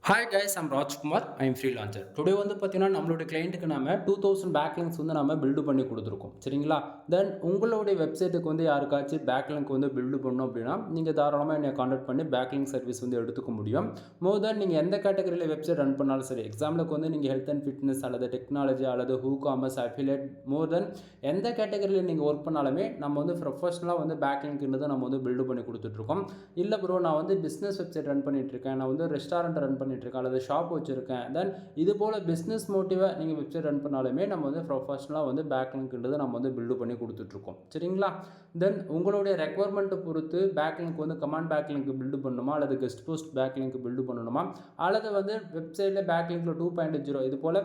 Hi guys, I'm Rajkumar. I'm freelancer. Today வந்து பார்த்தீங்கன்னா நம்மளுடைய கிளைண்ட்டுக்கு நம்ம 2000 பேக்லிங்க்ஸ் வந்து நம்ம பில்டு பண்ணி கொடுத்துருக்கோம். சரிங்களா? தென் உங்களுடைய வெப்சைட்டுக்கு வந்து யாருக்காச்சும் பேக்லிங்க் வந்து பில்டு பண்ணணும் அப்படின்னா நீங்கள் தாராளமாக என்னை காண்டாக்ட் பண்ணி பேக்லிங்க் சர்வீஸ் வந்து எடுத்துக்க முடியும். மோர் தென் நீங்கள் எந்த கேட்டகரியில் வெப்சைட் ரன் பண்ணாலும் சரி, எக்ஸாம்பிளுக்கு வந்து நீங்கள் ஹெல்த் அண்ட் ஃபிட்னஸ் அல்லது டெக்னாலஜி அல்லது ஹூ காமர்ஸ் அஃபிலியேட், மோர் தென் எந்த கேட்டகரியில் நீங்கள் ஒர்க் பண்ணாலுமே நம்ம வந்து ப்ரொஃபஷனலாக வந்து பேக்லிங்க்ன்றதை நம்ம வந்து பில்டு பண்ணி கொடுத்துட்ருக்கோம். இல்லை ப்ரோ, நான் வந்து பிஸ்னஸ் வெப்சைட் ரன் பண்ணிகிட்ருக்கேன், நான் வந்து ரெஸ்டாரண்ட் ரன் பண்ணிட்டுருக்கேன் அல்லது ஷாப் வச்சுருக்கேன், தென் இது போல் பிஸ்னஸ் மோட்டிவாக நீங்கள் வெப்சைட் ரன் பண்ணாலுமே நம்ம வந்து ப்ரொஃபஷனலாக வந்து பேக்லிங்க்ன்றதை நம்ம வந்து பில்டு பண்ணி கொடுத்துட்ருக்கோம். சரிங்களா? தென் உங்களுடைய ரெக்குவயர்மெண்ட்டை பொறுத்து பேக்லிங்க் வந்து கமாண்ட் பேக்லிங்க் பில்டு பண்ணணுமா அல்லது கெஸ்ட் போஸ்ட் பேக்லிங்க் பில்டு பண்ணணுமா அல்லது வந்து வெப்சைட்டில் பேக்லிங்கில் 2.0 இது போல்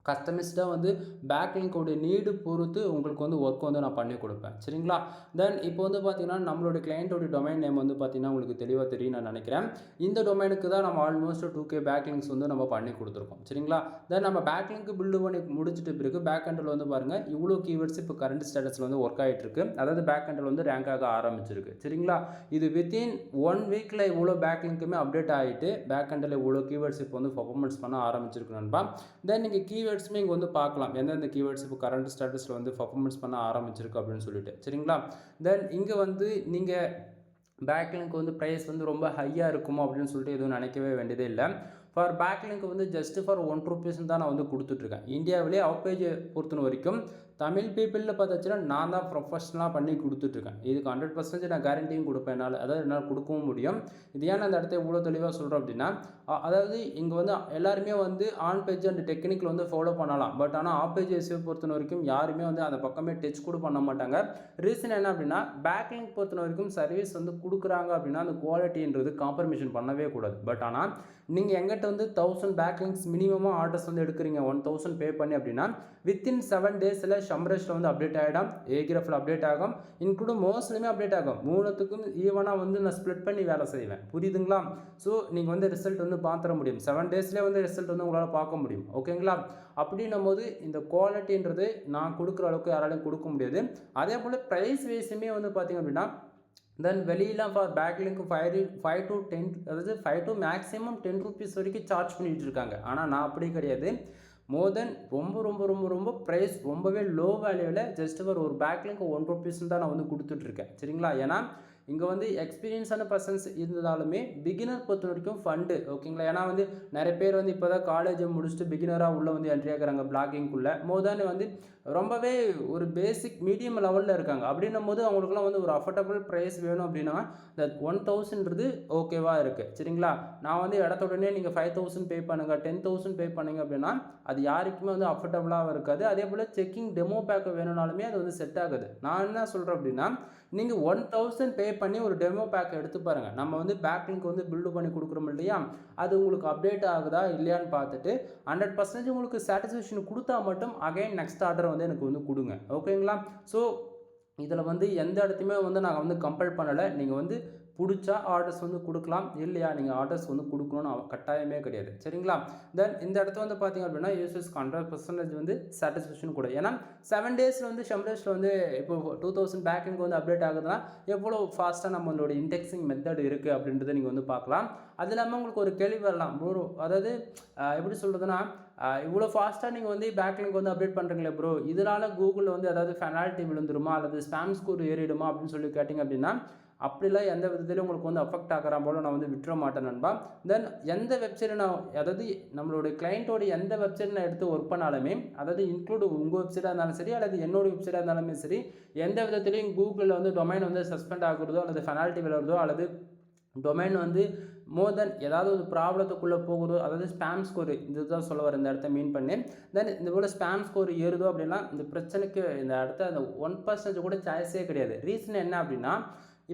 கஸ்டமைஸ்டாக வந்து பேக்லிங்கோடைய நீடு பொறுத்து உங்களுக்கு வந்து ஒர்க் வந்து நான் பண்ணி கொடுப்பேன். சரிங்களா? தென் இப்போ வந்து பார்த்தீங்கன்னா நம்மளோட கிளையண்ட்டோட டொமைன் நேம் வந்து பார்த்தீங்கன்னா உங்களுக்கு தெளிவாக தெரியும் நான் நினைக்கிறேன். இந்த டொமைனுக்கு தான் நம்ம ஆல்மோஸ்ட் 2K பேக்லிங்க்ஸ் வந்து நம்ம பண்ணி கொடுத்துருக்கோம். சரிங்களா? தென் நம்ம பேக்லிங்க் பில்டு பண்ணி முடிச்சிட்டு பிறகு பேக் எண்டில் வந்து பாருங்கள் இவ்வளோ கீவேர்ட்ஸ் இப்போ கரண்ட் ஸ்டேட்டஸில் வந்து ஒர்க் ஆகிட்டு இருக்கு. அதாவது பேக் எண்டில் வந்து ரேங்க் ஆக ஆரம்பிச்சிருக்கு. சரிங்களா? இது வித்தின் 1 வீக்கில் இவ்வளோ பேக்லிங்க்குமே அப்டேட் ஆகிட்டு பேக் எண்டில் இவ்வளோ கீவேர்ட்ஸ் இப்போ வந்து பர்ஃபார்மன்ஸ் பண்ண ஆரம்பிச்சிருக்கு நண்பா. தென் நீங்கள் கீவேர்ட்ஸுமே இங்கே வந்து பார்க்கலாம் எந்தெந்த கீவேர்ட்ஸ் இப்போ கரண்ட் ஸ்டேட்டஸில் வந்து பர்ஃபார்மன்ஸ் பண்ண ஆரம்பிச்சிருக்கு அப்படின்னு சொல்லிட்டு. சரிங்களா? தென் இங்கே வந்து நீங்கள் பேக்லிங்க் வந்து ப்ரைஸ் வந்து ரொம்ப ஹையாக இருக்குமோ அப்படின்னு சொல்லிட்டு எதுவும் நினைக்கவே வேண்டியதே இல்லை. ஃபார் பேக்லிங்க் வந்து ஜஸ்ட் ஃபார் ₹1 தான் நான் வந்து கொடுத்துட்ருக்கேன். இந்தியாவிலே அவுட் பேஜ் பொறுத்த வரைக்கும் தமிழ் பீப்புளில் பார்த்தாச்சுன்னா நான் தான் ப்ரொஃபஷனலாக பண்ணி கொடுத்துட்ருக்கேன். இதுக்கு 100% நான் கேரண்டியும் கொடுப்பேன். என்னால் கொடுக்கவும் முடியும். இது ஏன் அந்த இடத்த இவ்வளோ தெளிவாக சொல்கிறோம் அப்படின்னா, அதாவது இங்கே வந்து எல்லாருமே வந்து ஆன் பேஜ் அண்ட் டெக்னிக்கில் வந்து ஃபாலோ பண்ணலாம். பட் ஆனால் ஆஃப் பேஜ் எஸ்இஓ பொறுத்த வரைக்கும் யாருமே வந்து அந்த பக்கமே டச் கூட பண்ண மாட்டாங்க. ரீசன் என்ன அப்படின்னா, பேக்லிங்க் பொறுத்த வரைக்கும் சர்வீஸ் வந்து கொடுக்குறாங்க அப்படின்னா அந்த குவாலிட்டின்றது காம்ப்ரமைஷன் பண்ணவே கூடாது. பட் ஆனால் நீங்கள் எங்கிட்ட வந்து 1000 பேக்லிங்க்ஸ் மினிமமாக ஆர்டர்ஸ் வந்து எடுக்கிறீங்க 1000 பே பண்ணி அப்படின்னா வித்தின் 7 டேஸில் ஷம்ரேஷில் வந்து அப்டேட் ஆகிடும், ஏகிராஃபில் அப்டேட் ஆகும், இன்க்ளூடும் மோஸ்ட்லியுமே அப்டேட் ஆகும். மூணுத்துக்கும் ஈவனாக வந்து நான் ஸ்ப்ளிட் பண்ணி வேலை செய்வேன். புரியுதுங்களா? ஸோ நீங்கள் வந்து ரிசல்ட் வந்து பார்த்துட முடியும். 7 டேஸ்லேயே வந்து ரிசல்ட் வந்து உங்களால் பார்க்க முடியும். ஓகேங்களா? அப்படின்னும் போது இந்த குவாலிட்டின்றது நான் கொடுக்குற அளவுக்கு யாராலையும் கொடுக்க முடியாது. அதே போல் ப்ரைஸ் வைஸுமே வந்து பார்த்திங்க அப்படின்னா தென் வெளியெலாம் ஃபார் பேக்லிங்க்கு 5 to 10, அதாவது 5 to மேக்ஸிமம் ₹10 வரைக்கும் சார்ஜ் பண்ணிகிட்டு இருக்காங்க. ஆனால் நான் அப்படி கிடையாது. மோர் தென் ரொம்ப ரொம்ப ரொம்ப ரொம்ப ப்ரைஸ் ரொம்பவே லோ வேல்யூவில் ஜஸ்ட் ஃபார் ஒரு பேக்லிங்க் ₹1 தான் நான் வந்து கொடுத்துட்ருக்கேன். சரிங்களா? ஏன்னா இங்கே வந்து எக்ஸ்பீரியன்ஸான பர்சன்ஸ் இருந்தாலுமே பிகினர் பொறுத்த வரைக்கும் ஃபண்டு. ஓகேங்களா? ஏன்னா வந்து நிறைய பேர் வந்து இப்போ தான் காலேஜை முடிச்சுட்டு பிகினராக உள்ளே வந்து என்ட்ரி ஆகிறாங்க பிளாகிங்குள்ளே. மோர் தென் வந்து ரொம்பவே ஒரு பேசிக் மீடியம் லெவலில் இருக்காங்க. அப்படின்னும் போது அவங்களுக்குலாம் வந்து ஒரு அஃபோர்டபுள் ப்ரைஸ் வேணும் அப்படின்னா இந்த 1000ன்றது ஓகேவாக இருக்குது. சரிங்களா? நான் வந்து இடத்த உடனே நீங்கள் 5000 பே பண்ணுங்கள், 10,000 பே பண்ணுங்க அப்படின்னா அது யாருக்குமே வந்து அஃபோர்டபுளாக இருக்காது. அதே போல் செக்கிங் டெமோ பேக் வேணும்னாலுமே அது வந்து செட் ஆகுது. நான் என்ன சொல்கிறேன் அப்படின்னா, நீங்கள் 1000 பே பண்ணி ஒரு டெமோ பேக் எடுத்து பாருங்கள். நம்ம வந்து பேக்லிங்க் வந்து பில்டு பண்ணி கொடுக்குறோம் இல்லையா, அது உங்களுக்கு அப்டேட் ஆகுதா இல்லையான்னு பார்த்துட்டு 100% உங்களுக்கு சாட்டிஸ்ஃபேக்ஷன் கொடுத்தா மட்டும் அகைன் நெக்ஸ்ட் ஆர்டர் வந்து எனக்கு வந்து கொடுங்க. ஓகேங்களா? ஸோ இதில் வந்து எந்த இடத்தையுமே வந்து நாங்கள் வந்து கம்பல் பண்ணலை. நீங்கள் வந்து பிடிச்சா ஆர்டர்ஸ் வந்து கொடுக்கலாம், இல்லையா நீங்கள் ஆர்டர்ஸ் வந்து கொடுக்கணும்னு கட்டாயமே கிடையாது. சரிங்களா? தென் இந்த இடத்த வந்து பார்த்திங்க அப்படின்னா யூசர்ஸ்க்கு 100% வந்து சாட்டிஸ்ஃபேக்ஷன் கூட. ஏன்னா 7 டேஸில் வந்து ஷம்ரேஷில் வந்து இப்போ 2000 பேக்லிங்க் வந்து அப்டேட் ஆகுதுன்னா எவ்வளோ ஃபாஸ்ட்டாக நம்மளோட இண்டெக்ஸிங் மெத்தட் இருக்குது அப்படின்றத நீங்கள் வந்து பார்க்கலாம். அது இல்லாமல் உங்களுக்கு ஒரு கேள்வி வரலாம், ப்ரோ அதாவது எப்படி சொல்கிறதுனா, இவ்வளோ ஃபாஸ்ட்டாக நீங்கள் வந்து பேக்லிங்க் வந்து அப்டேட் பண்ணுறீங்களே ப்ரோ, இதனால் கூகுளில் வந்து அதாவது பெனால்ட்டி விழுந்துருமா அல்லது ஸ்பாம் ஸ்கோர் ஏறிடுமா அப்படின்னு சொல்லி கேட்டிங்க அப்படின்னா அப்படிலாம் எந்த விதத்துலையும் உங்களுக்கு வந்து அஃபெக்ட் ஆகிற போல நான் வந்து விட்டுற மாட்டேன் நண்பா. தென் எந்த வெப்சைட்டை நான் அதாவது நம்மளுடைய கிளைண்ட்டோட எந்த வெப்சைட் நான் எடுத்து ஒர்க் பண்ணாலுமே, அதாவது இன்க்ளூடு உங்கள் வெப்சைட்டாக இருந்தாலும் சரி அல்லது என்னோடய வெப்சைட்டாக இருந்தாலுமே சரி, எந்த விதத்துலையும் கூகுளில் வந்து டொமைன் வந்து சஸ்பெண்ட் ஆகுறதோ அல்லது பெனால்ட்டி விழுறதோ அல்லது டொமைன் வந்து மோர் தென் ஏதாவது ஒரு ப்ராப்ளத்துக்குள்ளே போகுதோ, அதாவது ஸ்பாம் ஸ்கோர் இதுதான் சொல்ல வர இந்த இடத்த மீன் பண்ணி, தென் இந்த போல் ஸ்பாம் ஸ்கோர் ஏறுதோ அப்படின்னா இந்த பிரச்சனைக்கு இந்த இடத்த அந்த 1% கூட சாய்ஸே கிடையாது. ரீசன் என்ன அப்படின்னா,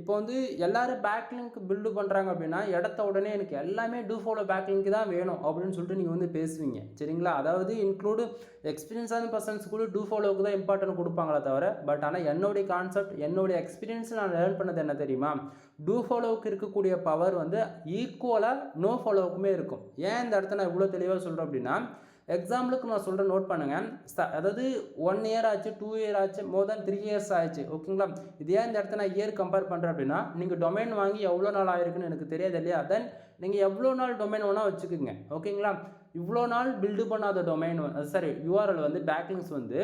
இப்போ வந்து எல்லோரும் பேக்லிங்க் பில்டு பண்ணுறாங்க அப்படின்னா இடத்த உடனே எனக்கு எல்லாமே டூ ஃபாலோ பேக்லிங்க் தான் வேணும் அப்படின்னு சொல்லிட்டு நீங்கள் வந்து பேசுவீங்க. சரிங்களா? அதாவது இன்க்ளூடு எக்ஸ்பீரியன்ஸான பர்சன்ஸ் கூட டூ ஃபாலோவுக்கு தான் இம்பார்ட்டன்ட் கொடுப்பாங்களே தவிர, பட் ஆனால் என்னுடைய கான்செப்ட் என்னுடைய எக்ஸ்பீரியன்ஸ் நான் லேர்ன் பண்ணது என்ன தெரியுமா, டூ ஃபாலோவுக்கு இருக்கக்கூடிய பவர் வந்து ஈக்குவலாக நோ ஃபாலோவுக்குமே இருக்கும். ஏன் இந்த இடத்த நான் இவ்வளோ தெளிவாக சொல்கிறேன் அப்படின்னா, எக்ஸாம்பிளுக்கு நான் சொல்கிறேன், நோட் பண்ணுங்கள். அதாவது 1 இயர் ஆச்சு, 2 இயர் ஆச்சு, மோர் தென் 3 இயர்ஸ் ஆயிடுச்சு. ஓகேங்களா? இது ஏன் இந்த இடத்த நான் இயர் கம்பேர் பண்ணுறேன் அப்படின்னா, நீங்கள் டொமைன் வாங்கி எவ்வளோ நாள் ஆயிருக்குன்னு எனக்கு தெரியாது இல்லையா? தென் நீங்கள் எவ்வளோ நாள் டொமைன் வேணால் வச்சுக்கோங்க. ஓகேங்களா? இவ்வளோ நாள் பில்டு பண்ணாத டொமைன் யூஆர்எல் வந்து பேக்லிங்ஸ் வந்து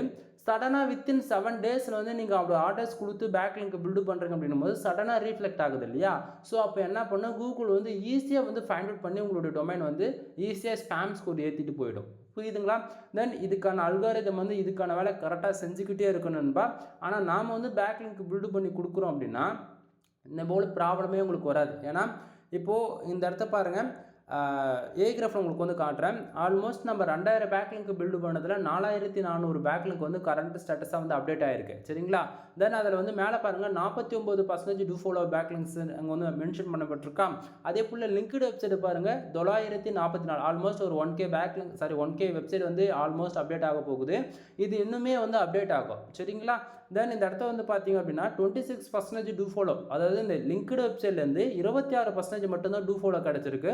சடனாக வித்தின் 7 டேஸில் வந்து நீங்கள் அப்படி ஆர்டர்ஸ் கொடுத்து பேக்லிங்க் பில்டு பண்ணுறீங்க அப்படின்னும் போது சடனாக ரீஃப்ளெக்ட் ஆகுது இல்லையா? ஸோ அப்போ என்ன பண்ண, கூகுள் வந்து ஈஸியாக வந்து ஃபைண்ட் அவுட் பண்ணி உங்களுடைய டொமைன் வந்து ஈஸியாக ஸ்பேம் ஸ்கோர் ஏற்றிட்டு போயிடும். புரியுதுங்களா? தென் இதுக்கான அல்காரிதம் வந்து இதுக்கான வேலை கரெக்டாக செஞ்சுக்கிட்டே இருக்கணும்பா. ஆனால் நாம் வந்து பேக்லிங்க் பில்டு பண்ணி கொடுக்குறோம் அப்படின்னா இந்த போல் ப்ராப்ளமே உங்களுக்கு வராது. ஏன்னா இப்போது இந்த இடத்த பாருங்கள், ஏகிராஃப் உங்களுக்கு வந்து காட்டுறேன். ஆல்மோஸ்ட் நம்ம 2000 பேக்லிங்க் பில்டு பண்ணதில் 4400 பேக்லிங்க் வந்து கரண்ட் ஸ்டேட்டஸாக வந்து அப்டேட் ஆகிருக்கு. சரிங்களா? தென் அதில் வந்து மேலே பாருங்கள் 49% டூ ஃபாலோ பேக்லிங்ஸ் அங்கே வந்து மென்ஷன் பண்ணப்பட்டிருக்கா. அதே போல் லிங்க்டு வெப்சைட் பாருங்கள் 944, ஆல்மோஸ்ட் ஒரு 1K பேக்லிங்க் 1K வெப்சைட் வந்து ஆல்மோஸ்ட் அப்டேட் ஆக போகுது. இது இன்னுமே வந்து அப்டேட் ஆகும். சரிங்களா? தென் இந்த இடத்த வந்து பார்த்தீங்க அப்படின்னா 26% டூ ஃபாலோ, அதாவது இந்த லிங்க்டு வெப்சைட்லேருந்து 26% மட்டும்தான் டூ ஃபாலோ கிடச்சிருக்கு.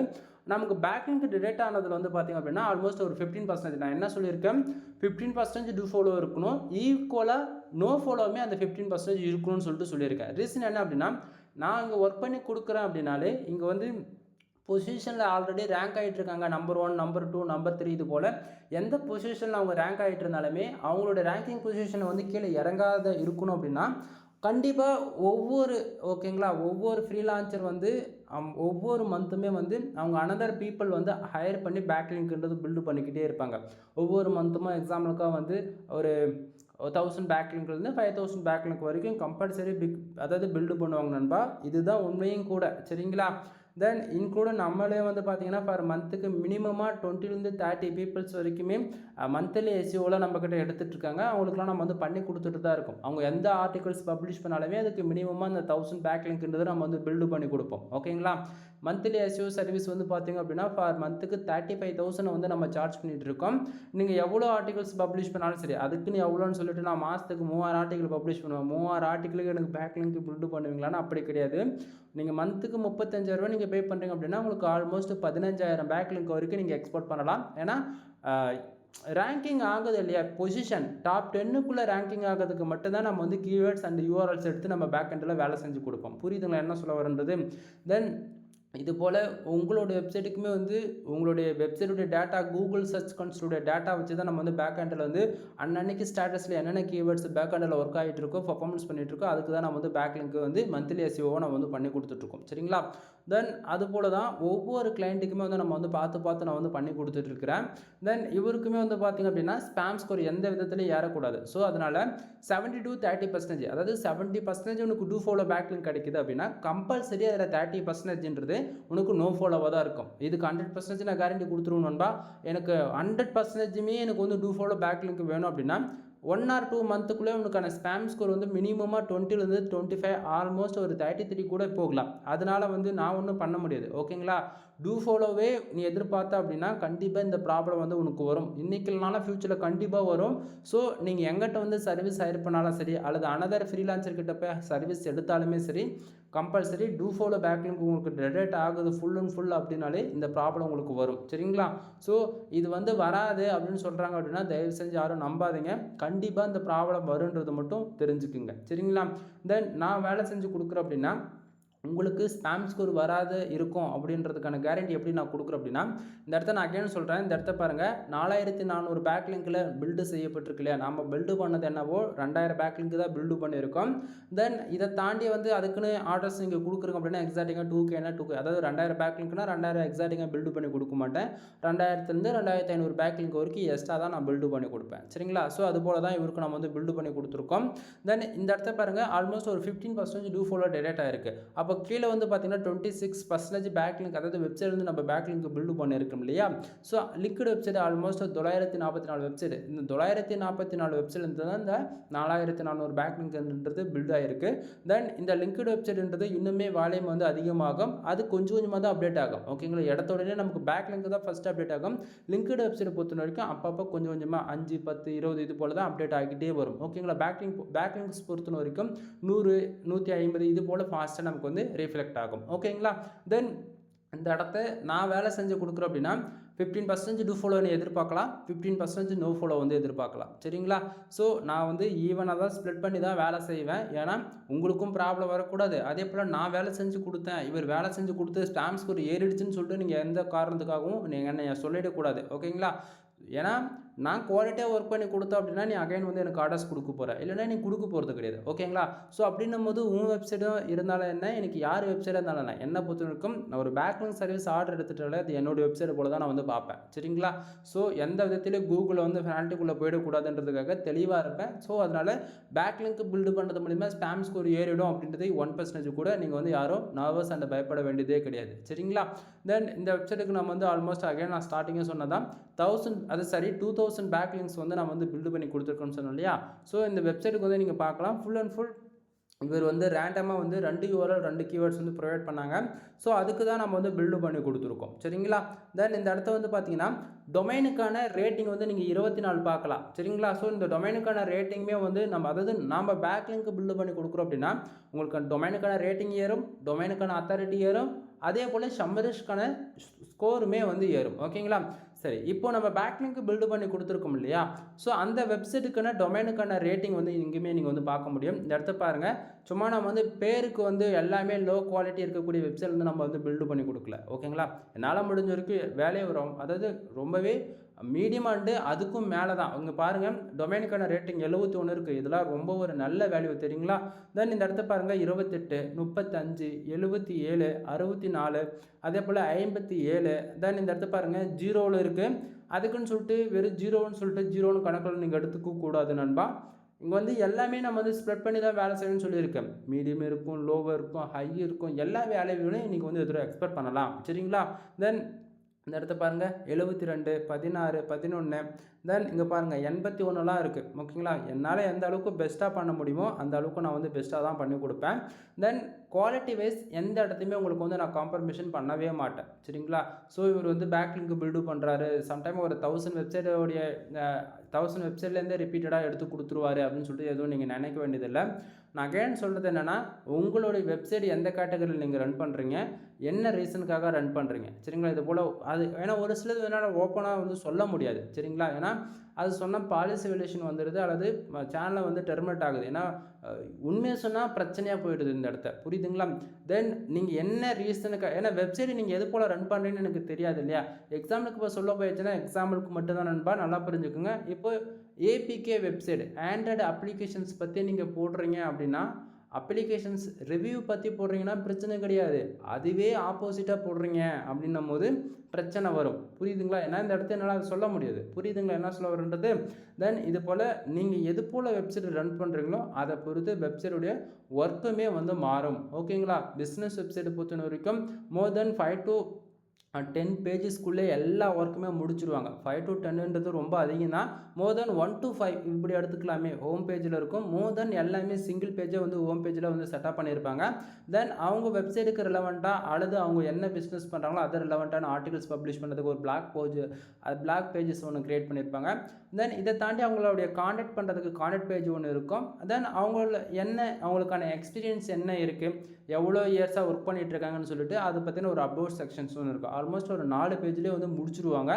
நமக்கு பேக்லிங்க் டிடெக்ட் ஆனதில் வந்து பார்த்தீங்க அப்படின்னா ஆல்மோஸ்ட் ஒரு 15%. நான் என்ன சொல்லியிருக்கேன், 15% டூ ஃபாலோ இருக்கணும், ஈக்குவலாக நோ ஃபாலோவுமே அந்த 15% இருக்கணும்னு சொல்லிட்டு சொல்லியிருக்கேன். ரீசன் என்ன அப்படின்னா, நான் இங்கே ஒர்க் பண்ணி கொடுக்குறேன் அப்படின்னாலே இங்கே வந்து பொசிஷனில் ஆல்ரெடி ரேங்க் ஆகிட்டு இருக்காங்க, நம்பர் 1, நம்பர் 2, நம்பர் 3, இது போல் எந்த பொசிஷனில் அவங்க ரேங்க் ஆகிட்டு இருந்தாலுமே அவங்களோட ரேங்கிங் பொசிஷனை வந்து கீழே இறங்காத இருக்கணும் அப்படின்னா கண்டிப்பாக ஒவ்வொரு ஃப்ரீலான்சர் வந்து ஒவ்வொரு மந்த்துமே வந்து அவங்க அனதர் பீப்புள் வந்து ஹையர் பண்ணி பேக்லிங்க்ன்றது பில்டு பண்ணிக்கிட்டே இருப்பாங்க. ஒவ்வொரு மந்த்துமா எக்ஸாம்பிளுக்காக வந்து ஒரு 1000 பேக்லிங்க்லேருந்து 5000 பேக்லிங்க் வரைக்கும் கம்பல்சரி அதாவது பில்டு பண்ணுவாங்க நண்பா. இதுதான் உண்மையும் கூட. சரிங்களா? தென் இன்க்ளூட் நம்மளே வந்து பார்த்தீங்கன்னா பர் மந்த்துக்கு மினிமமாக 20லேருந்து 30 பீப்புள்ஸ் வரைக்குமே மந்த்லி எஸ்இஓவில் நம்மக்கிட்ட எடுத்துகிட்டு இருக்காங்க. அவங்களுக்குலாம் நம்ம வந்து பண்ணி கொடுத்துட்டு தான் இருக்கோம். அவங்க எந்த ஆர்டிகல்ஸ் பப்ளிஷ் பண்ணாலுமே அதுக்கு மினிமமாக அந்த 1000 பேக்லிங்க்ன்றது நம்ம வந்து பில்டு பண்ணி கொடுப்போம். ஓகேங்களா? மந்த்லி எஸ்இஓ சர்வீஸ் வந்து பார்த்தீங்க அப்படின்னா பர் மந்த்துக்கு 35,000 வந்து நம்ம சார்ஜ் பண்ணிகிட்டு இருக்கோம். நீங்கள் எவ்வளோ ஆர்டிகல்ஸ் பப்ளிஷ் பண்ணாலும் சரி, அதுக்குன்னு எவ்வளோன்னு சொல்லிட்டு நான் மாதத்துக்கு 3000 ஆர்டிகல் பப்ளிஷ் பண்ணுவேன், 3000 ஆர்டிகளுக்கு எனக்கு பேக்லிங்க் பில்டு பண்ணுவீங்களான்னு அப்படி கிடையாது. நீங்கள் மந்த்துக்கு 35,000 நீங்கள் பே பண்ணுறீங்க அப்படின்னா உங்களுக்கு ஆல்மோஸ்ட் 15,000 பேக்லிங்க் வரைக்கும் நீங்கள் எக்ஸ்போர்ட் பண்ணலாம். ஏன்னா ரேங்கிங் ஆகுது இல்லையா, பொசிஷன் டாப் 10க்குள்ளே ரேங்கிங் ஆகிறதுக்கு மட்டும்தான் நம்ம வந்து கீவேர்ட்ஸ் அண்ட் யூஆர்எல்ஸ் எடுத்து நம்ம பேக் எண்டில் வேலை செஞ்சு கொடுப்போம். புரியுதுங்களா என்ன சொல்ல வரன்றது? தென் இது போல் உங்களுடைய வெப்சைட்டுக்குமே வந்து உங்களுடைய வெப்சைட்டுடைய டேட்டா கூகுள் சர்ச் கன்சோலுடைய டேட்டா வச்சு தான் நம்ம வந்து பேக் எண்டில் வந்து அன்னன்னைக்கு ஸ்டேட்டஸில் என்னென்ன கீவேர்ட்ஸ் பேக் எண்டில் ஒர்க் ஆகிட்டு இருக்கோ, பர்ஃபார்மன்ஸ் பண்ணிட்டு இருக்கோ, அதுக்கு தான் நம்ம வந்து பேக்லிங்க் வந்து மந்த்லி எஸ்இஓவை நம்ம வந்து பண்ணி கொடுத்துட்ருக்கோம். சரிங்களா? தென் அது போல் தான் ஒவ்வொரு கிளைண்ட்டுக்குமே வந்து நம்ம வந்து பார்த்து நான் வந்து பண்ணி கொடுத்துட்ருக்கிறேன். தென் இவருக்குமே வந்து பார்த்திங்க அப்படின்னா ஸ்பேம் ஸ்கோர் எந்த விதத்துலையும் ஏறக்கூடாது. ஸோ அதனால் 70 to 30%, அதாவது 70% உனக்கு டூ ஃபாலோ பேக்லிங்க் கிடைக்குது அப்படின்னா கம்பல்சரி அதில் 30%ன்றது உனக்கு நோ ஃபாலோவாக தான் இருக்கும். இதுக்கு 100% நான் கேரண்டி கொடுத்துருவேன்பா. எனக்கு 100%மே எனக்கு வந்து டூ ஃபாலோ பேக்லிங்க் வேணும் அப்படின்னா 1 or 2 மந்த்துக்குள்ளே உனக்கான ஸ்பேம் ஸ்கோர் வந்து மினிமமாக 20லேருந்து 25, ஆல்மோஸ்ட் ஒரு 33 கூட போகலாம். அதனால் வந்து நான் ஒன்றும் பண்ண முடியாது. ஓகேங்களா? டூ ஃபாலோவே நீ எதிர்பார்த்தா அப்படின்னா கண்டிப்பாக இந்த ப்ராப்ளம் வந்து உனக்கு வரும். இன்றைக்கி இல்லைனாலும் ஃப்யூச்சரில் கண்டிப்பாக வரும். ஸோ நீங்கள் எங்கிட்ட வந்து சர்வீஸ் ஹையர் பண்ணாலும் சரி, அல்லது அனதர் ஃப்ரீலான்சர் கிட்ட போய் சர்வீஸ் எடுத்தாலுமே சரி, கம்பல்சரி டூ ஃபாலோ பேக்லிங்க் உங்களுக்கு டெடெக்ட் ஆகுது ஃபுல் அண்ட் ஃபுல் அப்படின்னாலே இந்த ப்ராப்ளம் உங்களுக்கு வரும். சரிங்களா? ஸோ இது வந்து வராது அப்படின்னு சொல்கிறாங்க அப்படின்னா தயவு செஞ்சு யாரும் நம்பாதீங்க. கண்டிப்பாக இந்த ப்ராப்ளம் வருன்றது மட்டும் தெரிஞ்சுக்குங்க. சரிங்களா? தென் நான் வேலை செஞ்சு கொடுக்குறேன் அப்படின்னா உங்களுக்கு ஸ்பேம் ஸ்கோர் வராது இருக்கும் அப்படின்றதுக்கான கேரண்டி எப்படி நான் கொடுக்குறேன் அப்படின்னா, இந்த இடத்த நான் அகைன் சொல்கிறேன். இந்த இடத்த பாருங்கள், 4400 பேக்லிங்கில் பில்டு செய்யப்பட்டிருக்கு இல்லையா, நம்ம பில்டு பண்ணது என்னவோ 2000 பேக்லிங்க் தான் பில்டு பண்ணியிருக்கோம். தென் இதை தாண்டி வந்து அதுக்குன்னு ஆர்டர்ஸ் நீங்கள் கொடுக்குறீங்க அப்படின்னா எக்ஸாக்டிங்காக 2K, அதாவது 2000 பேக்லிங்க்னா 2000 எக்ஸாக்டிங்காக பில்டு பண்ணி கொடுக்க மாட்டேன். 2000லேருந்து 2500 பேக்லிங்க் வரைக்கும் எக்ஸ்ட்ரா தான் நான் பில்டு பண்ணி கொடுப்பேன். சரிங்களா? ஸோ அது போல் தான் இவருக்கு நம்ம வந்து பில்டு பண்ணி கொடுத்துருக்கோம். தென் இந்த இடத்த பாருங்கள், ஆல்மோஸ்ட் ஒரு 15% டூ ஃபாலோ டெடெக்ட் ஆயிருக்கு. அப்போ கீழே வந்து பார்த்தீங்கன்னா 26% பேக்லிங்க், அதாவது வெப்சைட் வந்து நம்ம பேக்லிங்க் பில்டு பண்ணியிருக்கோம் இல்லையா. So liquid website almost 944 website, இந்த 944 வெப்சைட் தான் இந்த 4400 பேக்லிங்க்ன்றது பில்ட் ஆகிருக்கு. தென் இந்த லிங்க்டு வெப்சைட்ன்றது இன்னுமே வால்யூம் வந்து அதிகமாகும். அது கொஞ்சம் கொஞ்சமாக தான் அப்டேட் ஆகும். ஓகேங்களா? இடத்தோடனே நமக்கு பேக்லிங்க் தான் ஃபஸ்ட் அப்டேட் ஆகும். லிங்க்டு வெப்சைட் பொறுத்த வரைக்கும் அப்பப்போ கொஞ்சம் கொஞ்சமாக 5, 10, 20 இது போல் தான் அப்டேட் ஆகிட்டே வரும். ஓகேங்களா? பேக்லிங்க்ஸ் பொறுத்த வரைக்கும் 100, 150 இது போல் ஃபாஸ்ட்டாக நமக்கு வந்து ரிஃப்ளெக்ட் ஆகும். ஓகேங்களா? தென் இந்த இடத்த நான் வேலை செஞ்சு கொடுக்குறேன் அப்படின்னா 15% டூ ஃபாலோ எதிர்பார்க்கலாம், 15% நோ ஃபாலோ வந்து எதிர்பார்க்கலாம். சரிங்களா? ஸோ நான் வந்து ஈவனாக தான் ஸ்ப்ளிட் பண்ணி தான் வேலை செய்வேன். ஏன்னா உங்களுக்கும் ப்ராப்ளம் வரக்கூடாது. அதே போல் நான் வேலை செஞ்சு கொடுத்தேன், இவர் வேலை செஞ்சு கொடுத்து ஸ்பாம் ஸ்கோர் ஏறிடுச்சுன்னு சொல்லிட்டு நீங்கள் எந்த காரணத்துக்காகவும் நீங்கள் என்னை சொல்லிடக்கூடாது. ஓகேங்களா? ஏன்னா நான் குவாலிட்டியாக ஒர்க் பண்ணி கொடுத்தோம் அப்படின்னா நீ அகைன் வந்து எனக்கு ஆர்டர்ஸ் கொடுக்க போகிற, இல்லைன்னா நீ கொடுக்க போகிறது கிடையாது. ஓகேங்களா? ஸோ அப்படின்னும் போது உன் வெப்சைட்டும் இருந்தாலும் என்ன, எனக்கு யார் வெப்சைட்டாக இருந்தாலும் என்ன, என்னை பொறுத்த வரைக்கும் நான் ஒரு பேக்லிங்க் சர்வீஸ் ஆர்டர் எடுத்துட்டாலே அது என்னோடய வெப்சைட் போல தான் நான் வந்து பார்ப்பேன். சரிங்களா? ஸோ எந்த விதத்திலையும் கூகுளில் வந்து பெனால்ட்டிக்குள்ளே போயிடக்கூடாதுன்றதுக்காக தெளிவாக இருப்பேன். ஸோ அதனால் பேக்லிங்க் பில்டு பண்ணுறது மூலிமா ஸ்பாம் ஸ்கோர் ஏறிடும் அப்படின்றது 1% கூட நீங்கள் வந்து யாரும் நர்வஸ் அண்ட் பயப்பட வேண்டியதே கிடையாது. சரிங்களா? தென் இந்த வெப்சைட்டுக்கு நம்ம வந்து ஆல்மோஸ்ட் அகைன் நான் ஸ்டார்டிங்கே சொன்னதான் 1000 அது சரி 2000 பேக்லிங்க்ஸ் வந்து நம்ம வந்து பில்டு பண்ணி கொடுத்துருக்கோம்னு சொன்னோம் இல்லையா? ஸோ இந்த வெப்சைட்டுக்கு வந்து நீங்கள் பார்க்கலாம் ஃபுல் அண்ட் ஃபுல் இவர் வந்து ரேண்டமாக வந்து 2 URL 2 கீவேர்ட்ஸ் வந்து ப்ரொவைட் பண்ணாங்க. ஸோ அதுக்கு தான் நம்ம வந்து பில்டு பண்ணி கொடுத்துருக்கோம். சரிங்களா? தென் இந்த இடத்த வந்து பார்த்தீங்கன்னா டொமைனுக்கான ரேட்டிங் வந்து நீங்கள் 24 பார்க்கலாம். சரிங்களா? ஸோ இந்த டொமைனுக்கான ரேட்டிங்குமே வந்து நம்ம அதாவது நம்ம பேக்லிங்க் பில்டு பண்ணி கொடுக்குறோம் அப்படின்னா உங்களுக்கு டொமைனுக்கான ரேட்டிங் ஏறும், டொமைனுக்கான அத்தாரிட்டி ஏறும், அதே போல் சம்மரிஷ்க்கான ஸ்கோருமே வந்து ஏறும். ஓகேங்களா? சரி, இப்போ நம்ம பேக்லிங்க் பில்டு பண்ணி கொடுத்துருக்கோம் இல்லையா? ஸோ அந்த வெப்சைட்டுக்கான டொமைனுக்கான ரேட்டிங் வந்து இங்கேயுமே நீங்கள் வந்து பார்க்க முடியும். இந்த இடத்த பாருங்கள். சும்மா நம்ம வந்து பேருக்கு வந்து எல்லாமே லோ குவாலிட்டி இருக்கக்கூடிய வெப்சைட் வந்து நம்ம வந்து பில்டு பண்ணி கொடுக்கல. ஓகேங்களா? என்னால் முடிஞ்ச வரைக்கும் வேலையை வரும், அதாவது ரொம்பவே மீடியம் அண்டு அதுக்கும் மேலே தான். அவங்க பாருங்கள் டொமைனுக்கான ரேட்டிங் 71 இருக்குது. இதெல்லாம் ரொம்ப ஒரு நல்ல வேல்யூ தெரியுங்களா? தென் இந்த இடத்த பாருங்கள் 28, 35, 77, 64, அதே போல் 57. தென் இந்த இடத்த பாருங்கள் 0வில் இருக்குது. அதுக்குன்னு சொல்லிட்டு வெறும் 0ன்னு சொல்லிட்டு 0ன்னு கணக்கில் நீங்கள் எடுத்துக்க கூடாது நண்பா. இங்கே வந்து எல்லாமே நம்ம வந்து ஸ்ப்ரெட் பண்ணி தான் வேலை செய்யணும்னு சொல்லியிருக்கேன். மீடியம் இருக்கும், லோவர் இருக்கும், ஹை இருக்கும், எல்லா வேலைகளையும் நீங்கள் வந்து எதிராக எக்ஸ்பெக்ட் பண்ணலாம். சரிங்களா? தென் இந்த இடத்த பாருங்கள் 72, 16, 11. தென் இங்கே பாருங்கள் 81லாம் இருக்குது. ஓகேங்களா? என்னால் எந்த அளவுக்கு பெஸ்ட்டாக பண்ண முடியுமோ அந்த அளவுக்கு நான் வந்து பெஸ்ட்டாக தான் பண்ணி கொடுப்பேன். தென் குவாலிட்டி வைஸ் எந்த இடத்தையுமே உங்களுக்கு வந்து நான் காம்ப்ரமைஷன் பண்ணவே மாட்டேன். சரிங்களா? ஸோ இவர் வந்து பேக்லிங்க் பில்டு பண்ணுறாரு, சம்டைம் ஒரு 1000 வெப்சைட்டோடைய 1000 வெப்சைட்லேருந்தே ரிப்பீட்டடாக எடுத்து கொடுத்துருவாரு அப்படின்னு சொல்லிட்டு எதுவும் நீங்கள் நினைக்க வேண்டியதில்லை. நான் அகைன் சொல்கிறது என்னென்னா உங்களுடைய வெப்சைட் எந்த கேட்டகரியில் நீங்கள் ரன் பண்ணுறீங்க, என்ன ரீசனுக்காக ரன் பண்ணுறீங்க. சரிங்களா? இது போல் அது ஏன்னா ஒரு சிலது வேணால் ஓப்பனாக வந்து சொல்ல முடியாது. சரிங்களா? ஏன்னா அது சொன்னால் பாலிசி விலேஷன் வந்துடுது, அல்லது சேனலை வந்து டெர்மினேட் ஆகுது. ஏன்னா உண்மையை சொன்னால் பிரச்சனையாக போயிடுது இந்த இடத்த. புரியுதுங்களா? தென் நீங்கள் என்ன ரீசனுக்காக, ஏன்னா வெப்சைட் நீங்கள் எது போல் ரன் பண்ணுறீங்கன்னு எனக்கு தெரியாது இல்லையா? எக்ஸாம்பிளுக்கு இப்போ சொல்ல போயிடுச்சுன்னா எக்ஸாம்பிளுக்கு மட்டும்தான் நண்பா, நல்லா புரிஞ்சுக்குங்க. இப்போ ஏபிகே வெப்சைட் ஆண்ட்ராய்டு அப்ளிகேஷன்ஸ் பற்றி நீங்கள் போடுறீங்க அப்படின்னா, அப்ளிகேஷன்ஸ் ரிவ்யூ பற்றி போடுறீங்கன்னா பிரச்சனை கிடையாது. அதுவே ஆப்போசிட்டாக போடுறீங்க அப்படின்னும் போது பிரச்சனை வரும். புரியுதுங்களா? ஏன்னா இந்த இடத்த என்னால் சொல்ல முடியாது. புரியுதுங்களா என்ன சொல்ல வருன்றது? தென் இது போல் நீங்கள் எது போல் வெப்சைட் ரன் பண்ணுறீங்களோ அதை பொறுத்து வெப்சைட்டுடைய ஒர்க்குமே வந்து மாறும். ஓகேங்களா? பிஸ்னஸ் வெப்சைட்டை பொறுத்த வரைக்கும் மோர் தென் 5 to 10 பேஜஸ்க்குள்ளே எல்லா ஒர்க்குமே முடிச்சுருவாங்க. 5 to 10ன்றது ரொம்ப அதிகம் தான். மோர் தென் 1 to 5 இப்படி எடுத்துக்கலாமே. ஹோம் பேஜில் இருக்கும். மோர் தென் எல்லாமே சிங்கிள் பேஜை வந்து ஹோம் பேஜில் வந்து செட்டப் பண்ணியிருப்பாங்க. தென் அவங்க வெப்சைட்டுக்கு ரிலவெண்ட்டாக அல்லது அவங்க என்ன பிஸ்னஸ் பண்ணுறாங்களோ அதை ரிலவெண்ட்டான ஆர்டிகல்ஸ் பப்ளிஷ் பண்ணுறதுக்கு ஒரு பிளாக் பேஜஸ் ஒன்று க்ரியேட் பண்ணியிருப்பாங்க. தென் இதை தாண்டி அவங்களுடைய காண்டாக்ட் பண்ணுறதுக்கு காண்டாக்ட் பேஜ் ஒன்று இருக்கும். தென் அவங்களுக்கான எக்ஸ்பீரியன்ஸ் என்ன இருக்குது, எவ்வளோ இயர்ஸாக ஒர்க் பண்ணிகிட்டு இருக்காங்கன்னு சொல்லிட்டு அதை பற்றின ஒரு அபவுட் செக்ஷன்ஸ் ஒன்று இருக்கும். ஆல்மோஸ்ட் ஒரு 4 பேஜ்லேயே வந்து முடிச்சுருவாங்க.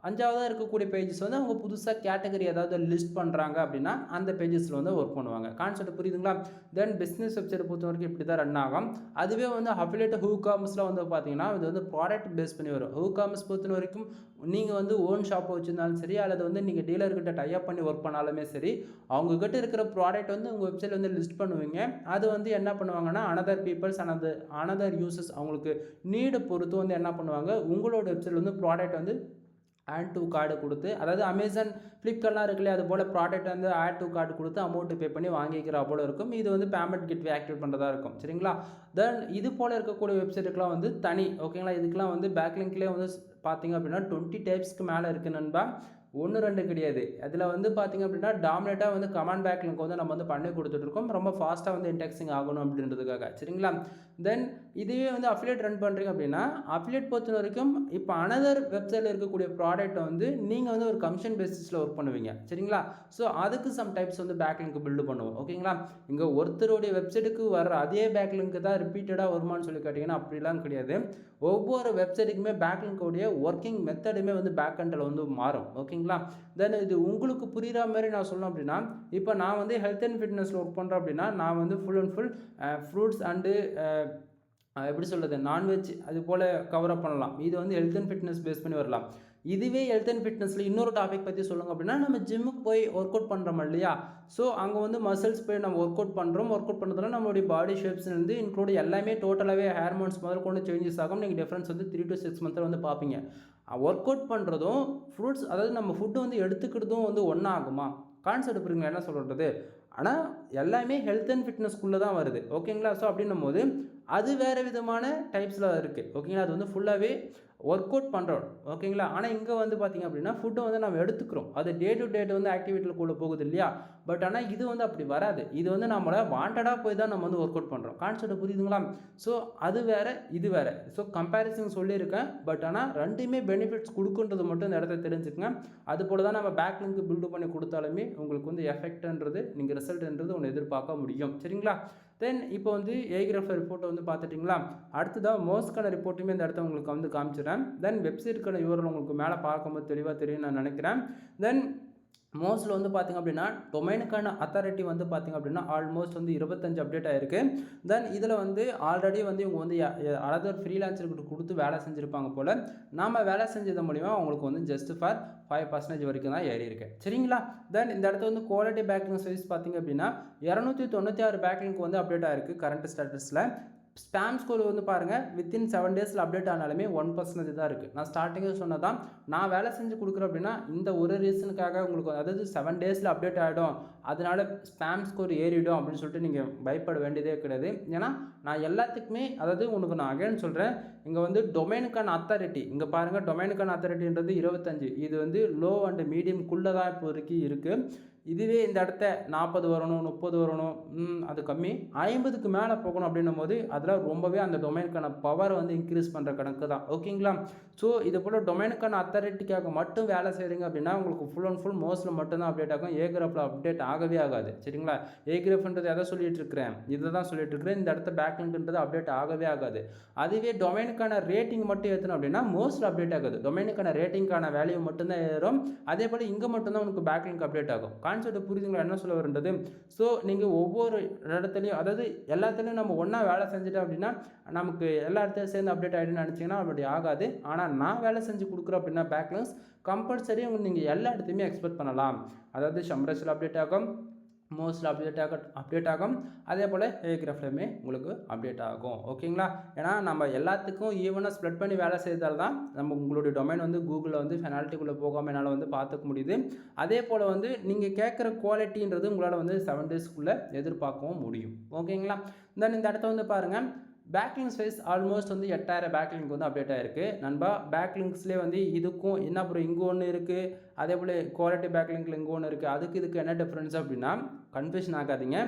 5ஆவதாக இருக்கக்கூடிய பேஜஸ் வந்து அவங்க புதுசாக கேட்டகரி ஏதாவது லிஸ்ட் பண்ணுறாங்க அப்படின்னா அந்த பேஜஸில் வந்து ஒர்க் பண்ணுவாங்க. கான்செப்ட் புரியுதுங்களா? தென் பிஸ்னஸ் வெப்சைட் பொறுத்த வரைக்கும் இப்படி தான் ரன் ஆகும். அதுவே வந்து அஃபிலியேட் ஹூகாமர்ஸில் வந்து பார்த்தீங்கன்னா இது வந்து ப்ராடக்ட் பேஸ் பண்ணி வரும். ஹூகாமர்ஸ் பொறுத்த வரைக்கும் நீங்கள் வந்து ஓன் ஷாப்பை வச்சுருந்தாலும் சரி, அல்லது வந்து நீங்கள் டீலர்கிட்ட டைப் பண்ணி ஒர்க் பண்ணாலுமே சரி, அவங்கக்கிட்ட இருக்கிற ப்ராடக்ட் வந்து உங்கள் வெப்சைட்டில் வந்து லிஸ்ட் பண்ணுவீங்க. அது வந்து என்ன பண்ணுவாங்கன்னா அனதர் பீப்புள்ஸ் அனதர் யூசர்ஸ் அவங்களுக்கு நீடு பொறுத்து வந்து என்ன பண்ணுவாங்க, உங்களோட வெப்சைட்டில் வந்து ப்ராடக்ட் வந்து ஆட் டு கார்டு கொடுத்து, அதாவது அமேசான் ஃப்ளிப்கார்ட்லாம் இருக்குல்லையே அது போல் ப்ராடக்ட் வந்து ஆட் டு கார்டு கொடுத்து அமௌண்ட்டு பே பண்ணி வாங்கிக்கிற போல் இருக்கும். இது வந்து பேமெண்ட் கேட்வே ஆக்டிவேட் பண்ணுறதா இருக்கும். சரிங்களா? தென் இது போல் இருக்கக்கூடிய வெப்சைட்டுக்கெலாம் வந்து தனி. ஓகேங்களா? இதுக்கெலாம் வந்து பேக்லிங்க்லேயே வந்து பார்த்தீங்க அப்படின்னா 20 டைப்ஸ்க்கு மேலே இருக்குது நண்பா. 1, 2 கிடையாது. அதில் வந்து பார்த்திங்க அப்படின்னா டாமினேட்டாக வந்து கமாண்ட் பேக்லிங்க் வந்து நம்ம வந்து பண்ணி கொடுத்துட்ருக்கோம். ரொம்ப ஃபாஸ்ட்டாக வந்து இன்டெக்ஸிங் ஆகணும் அப்படின்றதுக்காக. சரிங்களா? தென் இதுவே வந்து அஃபிலியேட் ரன் பண்ணுறீங்க அப்படின்னா அஃபிலியேட் பொறுத்த வரைக்கும் இப்போ அனதர் வெப்சைட்டில் இருக்கக்கூடிய ப்ராடக்ட்டை வந்து நீங்கள் வந்து ஒரு கமிஷன் பேசிஸில் ஒர்க் பண்ணுவீங்க. சரிங்களா? ஸோ அதுக்கு சம் டைப்ஸ் வந்து பேக்லிங்க் பில்டு பண்ணுவோம். ஓகேங்களா? இங்கே ஒருத்தருடைய வெப்சைட்டுக்கு வர அதே பேக்லிங்க் தான் ரிப்பீட்டடாக வருமானு சொல்லி கேட்டிங்கன்னா அப்படிலாம் கிடையாது. ஒவ்வொரு வெப்சைட்டுக்குமே பேக்லிங்கோடைய ஒர்க்கிங் மெத்தடுமே வந்து பேக்எண்டில் வந்து மாறும். ஓகேங்களா? தென் இது உங்களுக்கு புரிகிற மாதிரி நான் சொல்லணும் அப்படின்னா, இப்போ நான் வந்து ஹெல்த் அண்ட் ஃபிட்னஸில் ஒர்க் பண்ணுறேன் அப்படின்னா, நான் வந்து full and full fruits and எப்படி சொல்கிறது, நான்வெஜ் அது போல் கவர் அப் பண்ணலாம். இது வந்து ஹெல்த் அண்ட் ஃபிட்னஸ் பேஸ் பண்ணி வரலாம். இதுவே ஹெல்த் அண்ட் ஃபிட்னஸில் இன்னொரு டாபிக் பற்றி சொல்லுங்க அப்படின்னா, நம்ம ஜிம்முக்கு போய் ஒர்க் அவுட் பண்ணுறோம் இல்லையா? ஸோ அங்கே வந்து மசில்ஸ் போய் நம்ம ஒர்க் அவுட் பண்ணுறோம். ஒர்க் அவுட் பண்ணுறதுனால நம்மளுடைய பாடி ஷேப்ஸ்லேருந்து இன்க்ளூட் எல்லாமே டோட்டலாகவே ஹார்மோன்ஸ் முதல் கொண்டு சேஞ்சஸ் ஆகும். நீங்கள் டிஃப்ரென்ஸ் வந்து 3 to 6 மந்த்தில் வந்து பார்ப்பீங்க. ஒர்க் அவுட் பண்ணுறதும் ஃப்ரூட்ஸ், அதாவது நம்ம ஃபுட்டு வந்து எடுத்துக்கிறதும் வந்து ஒன்றா ஆகுமா? கான்செப்ட் புரியுங்களா என்ன சொல்கிறது? ஆனால் எல்லாமே ஹெல்த் அண்ட் ஃபிட்னஸ்க்குள்ளே தான் வருது. ஓகேங்களா? ஸோ அப்படின்னும் போது அது வேறு விதமான டைப்ஸில் இருக்குது. ஓகேங்களா? அது வந்து ஃபுல்லாகவே ஒர்க் அவுட் பண்ணுறோம். ஓகேங்களா? ஆனால் இங்கே வந்து பார்த்திங்க அப்படின்னா ஃபுட்டை வந்து நம்ம எடுத்துக்கிறோம். அது டே டு டேட் வந்து ஆக்டிவிட்டிக்குள்ளே போகுது இல்லையா? பட் ஆனால் இது வந்து அப்படி வராது. இது வந்து நம்மளை வாண்டடாக போய் தான் நம்ம வந்து ஒர்க் அவுட் பண்ணுறோம். கான்செப்ட் புரியுதுங்களா? ஸோ அது வேறு, இது வேறு. ஸோ கம்பேரிசன் சொல்லியிருக்கேன். பட் ஆனால் ரெண்டுமே பெனிஃபிட்ஸ் கொடுக்குன்றது மட்டும் இந்த இடத்த தெரிஞ்சுக்கங்க. அது போல் தான் நம்ம பேக் லிங்க் பில்டு பண்ணி கொடுத்தாலுமே உங்களுக்கு வந்து எஃபெக்ட்ன்றது, நீங்கள் ரிசல்ட்ன்றது ஒன்று எதிர்பார்க்க முடியும். சரிங்களா? தென் இப்போ வந்து ஏகிராஃப் ரிப்போர்ட்டை வந்து பார்த்துட்டிங்களா? அடுத்ததாக மோஸ்க்கான ரிப்போர்ட்டுமே இந்த இடத்த உங்களுக்கு வந்து காமிச்சிடுறேன். தென் வெப்சைட்டுக்கான URL உங்களுக்கு மேலே பார்க்கும்போது தெளிவாக தெரியும் நான் நினைக்கிறேன். தென் மோஸ்ட்டில் வந்து பார்த்திங்க அப்படின்னா டொமைனுக்கான அத்தாரிட்டி வந்து பார்த்திங்க அப்படின்னா ஆல்மோஸ்ட் வந்து 25 அப்டேட் ஆகிருக்கு. தென் இதில் வந்து ஆல்ரெடி வந்து இவங்க வந்து அதாவது ஃப்ரீலான்சர்கிட்ட கொடுத்து வேலை செஞ்சுருப்பாங்க போல். நாம் வேலை செஞ்சது மூலிமா அவங்களுக்கு வந்து ஜஸ்ட் ஃபார் 5% வரைக்கும் தான் ஏறி இருக்கு. சரிங்களா? தென் இந்த இடத்துல வந்து குவாலிட்டி பேக்லிங் சர்வீஸ் பார்த்திங்க அப்படின்னா 296 பேக்லிங்க் வந்து அப்டேட் ஆகிருக்கு கரண்ட் ஸ்டேட்டஸில். ஸ்பேம் ஸ்கோர் வந்து பாருங்கள் வித்தின் 7 டேஸில் அப்டேட் ஆனாலுமே 1% தான் இருக்குது. நான் ஸ்டார்டிங்கில் சொன்னதான், நான் வேலை செஞ்சு கொடுக்குறேன் அப்படின்னா இந்த ஒரு ரீசனுக்காக உங்களுக்கு, அதாவது 7 டேஸில் அப்டேட் ஆகிடும் அதனால ஸ்பேம் ஸ்கோர் ஏறிடும் அப்படின்னு சொல்லிட்டு நீங்கள் பயப்பட வேண்டியதே கிடையாது. ஏன்னா நான் எல்லாத்துக்குமே, அதாவது உங்களுக்கு நான் அகைன் சொல்கிறேன், இங்கே வந்து டொமைனுக்கான அத்தாரிட்டி, இங்கே பாருங்கள் டொமைனுக்கான அத்தாரிட்டின்றது 25, இது வந்து லோ அண்ட் மீடியம்குள்ளே தான் இப்போதைக்கு இருக்குது. இதுவே இந்த இடத்த 40 வரணும், 30 வரணும், அது கம்மி, 50க்கு மேலே போகணும் அப்படின்னும் போது அதில் ரொம்பவே அந்த டொமைனுக்கான பவர் வந்து இன்க்ரீஸ் பண்ணுற கணக்கு தான். ஓகேங்களா? ஸோ இது போல் டொமைனுக்கான அத்தாரிட்டிக்காக மட்டும் வேலை செய்கிறீங்க அப்படின்னா உங்களுக்கு ஃபுல் அண்ட் ஃபுல் மோஸ்ட்டில் மட்டும்தான் அப்டேட் ஆகும். ஏகிராஃபில் அப்டேட் ஆகவே ஆகாது. சரிங்களா? ஏகிராஃப்ன்றது எதை சொல்லிட்டு இருக்கிறேன், இதை தான் சொல்லிட்டு இருக்கிறேன். இந்த இடத்த பேக்லிங்க்ன்றது அப்டேட் ஆகவே ஆகாது. அதுவே டொமைனுக்கான ரேட்டிங் மட்டும் ஏற்றணும் அப்படின்னா மோஸ்ட்டில் அப்டேட் ஆகாது. டொமைனுக்கான ரேட்டிங்கான வேல்யூ மட்டும்தான் ஏறும். அதே போல் இங்கே மட்டும்தான் உங்களுக்கு பேக்லிங்க் அப்டேட் ஆகும். கான்செப்ட் புரியுதுங்களா என்ன சொல்ல வருன்றது? ஸோ நீங்கள் ஒவ்வொரு இடத்துலையும், அதாவது எல்லாத்துலேயும் நம்ம ஒன்றா வேலை செஞ்சுட்டோம் அப்படின்னா நமக்கு எல்லா இடத்துலையும் சேர்ந்து அப்டேட் ஆகிடுன்னு நினச்சிங்கன்னா அப்படி ஆகாது. ஆனால் நான் வேலை செஞ்சு கொடுக்குறேன் அப்படின்னா பேக்லிங்க்ஸ் கம்பல்சரி நீங்கள் எல்லா இடத்தையுமே எக்ஸ்பெக்ட் பண்ணலாம். அதாவது ஷம்ரஸில் அப்டேட் ஆகும், மோஸ்ட்டில் அப்டேட் ஆகும், அதே போல் ஏகிராஃப்லையுமே உங்களுக்கு அப்டேட் ஆகும். ஓகேங்களா? ஏன்னா நம்ம எல்லாத்துக்கும் ஈவனாக ஸ்ப்ரெட் பண்ணி வேலை செய்தால் தான் நம்ம உங்களுடைய டொமைன் வந்து கூகுளில் வந்து பெனால்ட்டிக்குள்ளே போகாமல் என்னால் வந்து பார்த்துக்க முடியுது. அதே போல் வந்து நீங்கள் கேட்குற குவாலிட்டின்றது உங்களால் வந்து 7 டேஸ்க்குள்ளே எதிர்பார்க்கவும் முடியும். ஓகேங்களா? தென் இந்த இடத்த வந்து பாருங்கள், பேக்லிங்க் சைஸ் ஆல்மோஸ்ட் வந்து 8000 பேக்லிங்க் வந்து அப்டேட் ஆகிருக்கு. நண்பா பேக்லிங்க்ஸ்லேயே வந்து இதுக்கும் என்ன, அப்புறம் இங்கே ஒன்று இருக்குது, அதே போல் குவாலிட்டி பேக்லிங்கில் இங்கே ஒன்று இருக்குது, இதுக்கு என்ன டிஃப்ரென்ஸ் அப்படின்னா கன்ஃபியூஷன் ஆகாதீங்க.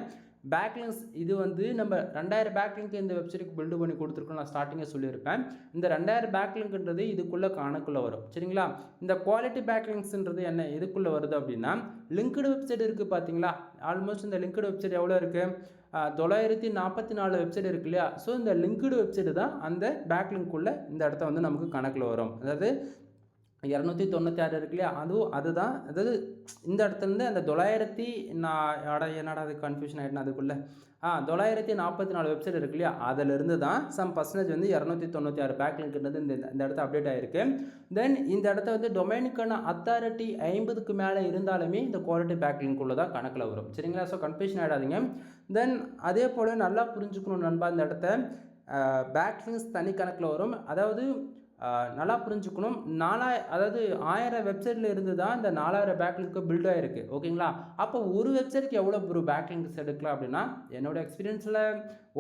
பேக்லிங்க்ஸ் இது வந்து நம்ம 2000 பேக்லிங்க் இந்த வெப்சைட்டுக்கு பில்டு பண்ணி கொடுத்துருக்கோம். நான் ஸ்டார்டிங்கே சொல்லியிருப்பேன். இந்த 2000 பேக்லிங்க்ன்றது இதுக்குள்ளே கணக்குள்ளே வரும். சரிங்களா? இந்த குவாலிட்டி பேக்லிங்க்ஸ்ன்றது என்ன இதுக்குள்ளே வருது அப்படின்னா, லிங்க்டு வெப்சைட் இருக்குது பார்த்தீங்களா? ஆல்மோஸ்ட் இந்த லிங்க்டு வெப்சைட் எவ்வளோ இருக்குது, 944 வெப்சைட் இருக்கு இல்லையா? ஸோ இந்த லிங்க்டு வெப்சைட்டு தான் அந்த பேக்லிங்க்குள்ளே இந்த இடத்த வந்து நமக்கு கணக்கில் வரும். அதாவது 296 இருக்கு இல்லையா? அதுதான், அதாவது இந்த இடத்துலேருந்து அந்த 900 என்னடா அது கன்ஃபியூஷன் ஆகிடுனா அதுக்குள்ளே 944 வெப்சைட் இருக்கு இல்லையா? அதிலிருந்து தான் சம் பர்சன்டேஜ் வந்து 296 பேக்லிங்க்ன்றது இந்த இடத்த அப்டேட் ஆகிருக்கு. தென் இந்த இடத்த வந்து டொமைனுக்கான அத்தாரிட்டி 50க்கு மேலே இருந்தாலுமே இந்த குவாலிட்டி பேக்லிங்க்குள்ளே தான் கணக்கில் வரும். சரிங்களா? So confusion ஆகிடாதீங்க. தென் அதே போல் நல்லா புரிஞ்சுக்கணும் நண்பா, இந்த இடத்த பேக்லிங்க்ஸ் தனி கணக்கில் வரும். அதாவது நல்லா புரிஞ்சுக்கணும், 1000 வெப்சைட்டில் இருந்து தான் இந்த 4000 பேக்லிங்க்கு பில்ட் ஆகிருக்கு. ஓகேங்களா? அப்போ ஒரு வெப்சைட்டுக்கு எவ்வளோ ஒரு பேக்லிங்க்ஸ் எடுக்கலாம் அப்படின்னா, என்னோட எக்ஸ்பீரியன்ஸில்